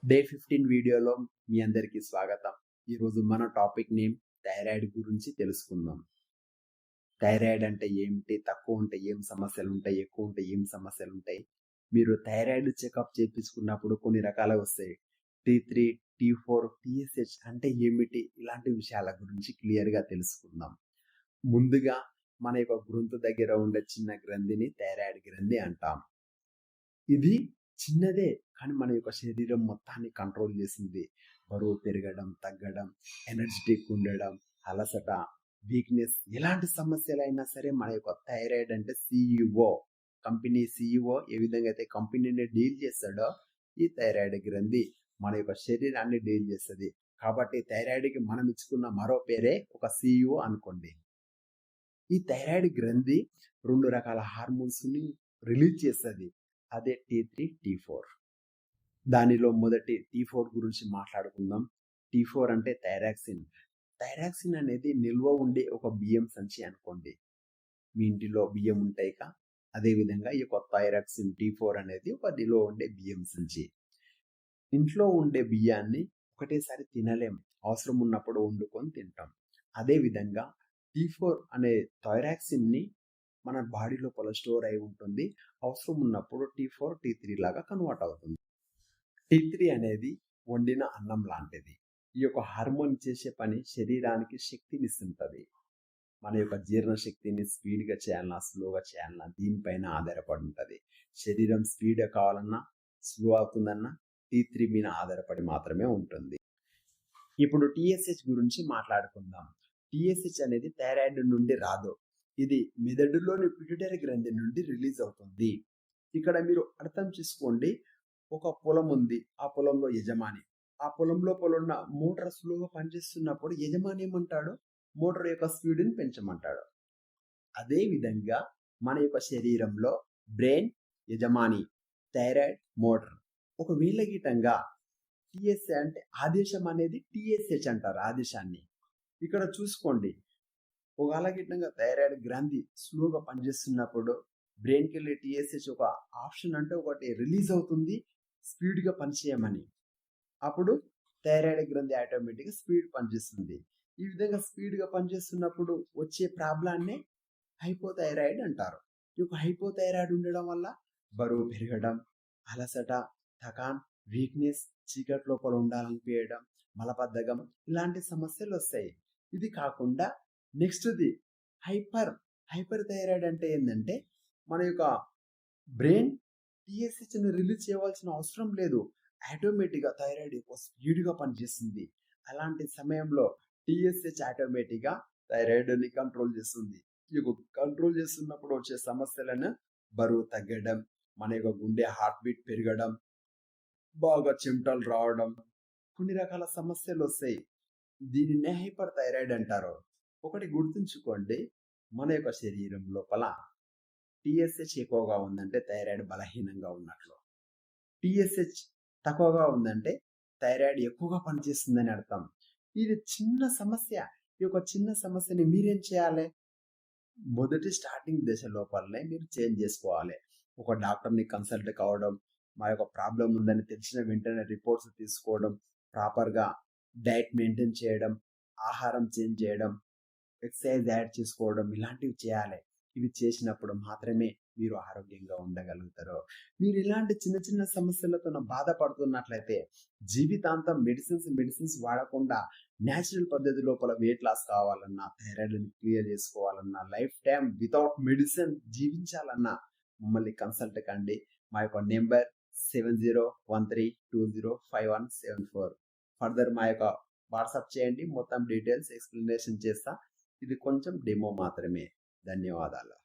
Day 15 వీడియోలో మీ అందరికీ స్వాగతం. ఈరోజు మన టాపిక్ నేమ్ థైరాయిడ్ గురించి తెలుసుకుందాం. థైరాయిడ్ అంటే ఏమిటి? తక్కువ ఉంటే ఏం సమస్యలుంటాయి? ఎక్కువ ఉంటే ఏం సమస్యలుంటాయి? మీరు థైరాయిడ్ చెకప్ చేపించుకున్నప్పుడు కొన్ని రకాలు వస్తాయి. T3, T4, TSH అంటే ఏమిటి? ఇలాంటి విషయాల గురించి క్లియర్‌గా తెలుసుకుందాం. ముందుగా మన యొక్క గొంతు దగ్గర ఉండే చిన్న గ్రంథిని థైరాయిడ్ గ్రంథి అంటాం. ఇది చిన్నదే కానీ మన యొక్క శరీరం మొత్తాన్ని కంట్రోల్ చేసింది. బరువు పెరగడం, తగ్గడం, ఎనర్జిటిక్ ఉండడం, అలసట, వీక్నెస్ ఎలాంటి సమస్యలైనా సరే మన యొక్క థైరాయిడ్ అంటే CEO, కంపెనీ CEO ఏ విధంగా అయితే కంపెనీని డీల్ చేస్తాడో ఈ థైరాయిడ్ గ్రంథి మన యొక్క శరీరాన్ని డీల్ చేస్తుంది. కాబట్టి థైరాయిడ్కి మనం ఇచ్చుకున్న మరో పేరే ఒక CEO అనుకోండి. ఈ థైరాయిడ్ గ్రంథి 2 రకాల హార్మోన్స్ని రిలీజ్ చేస్తుంది. అదే T3, T4. దానిలో మొదటి T4 గురించి మాట్లాడుకుందాం. T4 అంటే థైరాక్సిన్. థైరాక్సిన్ అనేది నిల్వ ఉండే ఒక బియ్యం సంచి అనుకోండి. మీ ఇంటిలో బియ్యం ఉంటాయిగా, అదేవిధంగా ఈ యొక్క థైరాక్సిన్ T4 అనేది ఒక నిల్వ ఉండే బియ్యం సంచి. ఇంట్లో ఉండే బియ్యాన్ని ఒకటేసారి తినలేం, అవసరం ఉన్నప్పుడు వండుకొని తింటాం. అదేవిధంగా T4 అనే థైరాక్సిన్ని మన బాడీ లోపల స్టోర్ అయి ఉంటుంది. అవసరం ఉన్నప్పుడు T4, T3 లాగా కన్వర్ట్ అవుతుంది. T3 అనేది వండిన అన్నం లాంటిది. ఈ యొక్క హార్మోన్ చేసే పని శరీరానికి శక్తినిస్తుంటది. మన యొక్క జీర్ణ శక్తిని స్పీడ్గా చేయాలన్నా, స్లోగా చేయాలన్నా దీనిపైన ఆధారపడి ఉంటుంది. శరీరం స్పీడ్గా కావాలన్నా, స్లో అవుతుందన్నా T3 మీద ఆధారపడి మాత్రమే ఉంటుంది. ఇప్పుడు TSH గురించి మాట్లాడుకుందాం. TSH అనేది థైరాయిడ్ నుండి రాదు. ఇది మెదడులోని పిట్యూటరీ గ్రంథి నుండి రిలీజ్ అవుతుంది. ఇక్కడ మీరు అర్థం చేసుకోండి, ఒక పొలం ఉంది, ఆ పొలంలో యజమాని, ఆ పొలం లోపల ఉన్న మోటార్ స్లోగా పనిచేస్తున్నప్పుడు యజమాని ఏమంటాడు? మోటార్ యొక్క స్పీడ్ని పెంచమంటాడు. అదే విధంగా మన యొక్క శరీరంలో బ్రెయిన్ యజమాని, థైరాయిడ్ మోటార్. ఒకవేళ గిటంగా TSH అంటే ఆదేశం అనేది TSH అంటారు ఆదేశాన్ని. ఇక్కడ చూసుకోండి, ఒకవేళ గిట్టంగా థైరాయిడ్ గ్రంథి స్లోగా పనిచేస్తున్నప్పుడు బ్రెయిన్కి వెళ్ళి TSH ఒక ఆప్షన్ అంటే ఒకటి రిలీజ్ అవుతుంది, స్పీడ్గా పనిచేయమని. అప్పుడు థైరాయిడ్ గ్రంథి ఆటోమేటిక్గా స్పీడ్ పనిచేస్తుంది. ఈ విధంగా స్పీడ్గా పనిచేస్తున్నప్పుడు వచ్చే ప్రాబ్లాన్నే హైపోథైరాయిడ్ అంటారు. ఈ యొక్క హైపోథైరాయిడ్ ఉండడం వల్ల బరువు పెరగడం, అలసట, థకాన్, వీక్నెస్, చీకటి లోపల ఉండాలనిపించడం, మలబద్ధకం ఇలాంటి సమస్యలు వస్తాయి. ఇది కాకుండా నెక్స్ట్ది హైపర్ థైరాయిడ్ అంటే ఏంటంటే మన యొక్క బ్రెయిన్ TSHని రిలీజ్ చేయవలసిన అవసరం లేదు, ఆటోమేటిక్గా థైరాయిడ్ ఎక్కువ స్పీడ్గా పనిచేస్తుంది. అలాంటి సమయంలో TSH ఆటోమేటిక్గా థైరాయిడ్ని కంట్రోల్ చేస్తుంది. ఈ కంట్రోల్ చేస్తున్నప్పుడు వచ్చే సమస్యలను బరువు తగ్గడం, మన యొక్క గుండె హార్ట్ బీట్ పెరగడం, బాగా చెమటలు రావడం, కొన్ని రకాల సమస్యలు వస్తాయి. దీనినే హైపర్ థైరాయిడ్ అంటారు. ఒకటి గుర్తుంచుకోండి, మన యొక్క శరీరం లోపల TSH ఎక్కువగా ఉందంటే థైరాయిడ్ బలహీనంగా ఉన్నట్లు, TSH తక్కువగా ఉందంటే థైరాయిడ్ ఎక్కువగా పనిచేస్తుందని అర్థం. ఇది చిన్న సమస్య. ఈ యొక్క చిన్న సమస్యని మీరేం చేయాలి? మొదటి స్టార్టింగ్ దశ లోపలనే మీరు చేంజ్ చేసుకోవాలి. ఒక డాక్టర్ని కన్సల్ట్ కావడం, మా యొక్క ప్రాబ్లం ఉందని తెలిసిన వెంటనే రిపోర్ట్స్ తీసుకోవడం, ప్రాపర్గా డైట్ మెయింటైన్ చేయడం, ఆహారం చేంజ్ చేయడం, ఎక్సర్సైజ్ యాడ్ చేసుకోవడం ఇలాంటివి చేయాలి. ఇవి చేసినప్పుడు మాత్రమే మీరు ఆరోగ్యంగా ఉండగలుగుతారు. మీరు ఇలాంటి చిన్న చిన్న సమస్యలతో బాధపడుతున్నట్లయితే జీవితాంతం మెడిసిన్స్ వాడకుండా న్యాచురల్ పద్ధతి లోపల వెయిట్ లాస్ కావాలన్నా, థైరాయిడ్ని క్లియర్ చేసుకోవాలన్నా, లైఫ్ టైం వితౌట్ మెడిసిన్ జీవించాలన్నా మమ్మల్ని కన్సల్ట్ కండి. మా యొక్క నెంబర్ 7013205174. ఫర్దర్ మా యొక్క వాట్సాప్ చేయండి, మొత్తం డీటెయిల్స్ ఎక్స్ప్లెనేషన్ చేస్తా. ఇది కొంచెం డెమో మాత్రమే. ధన్యవాదాలు.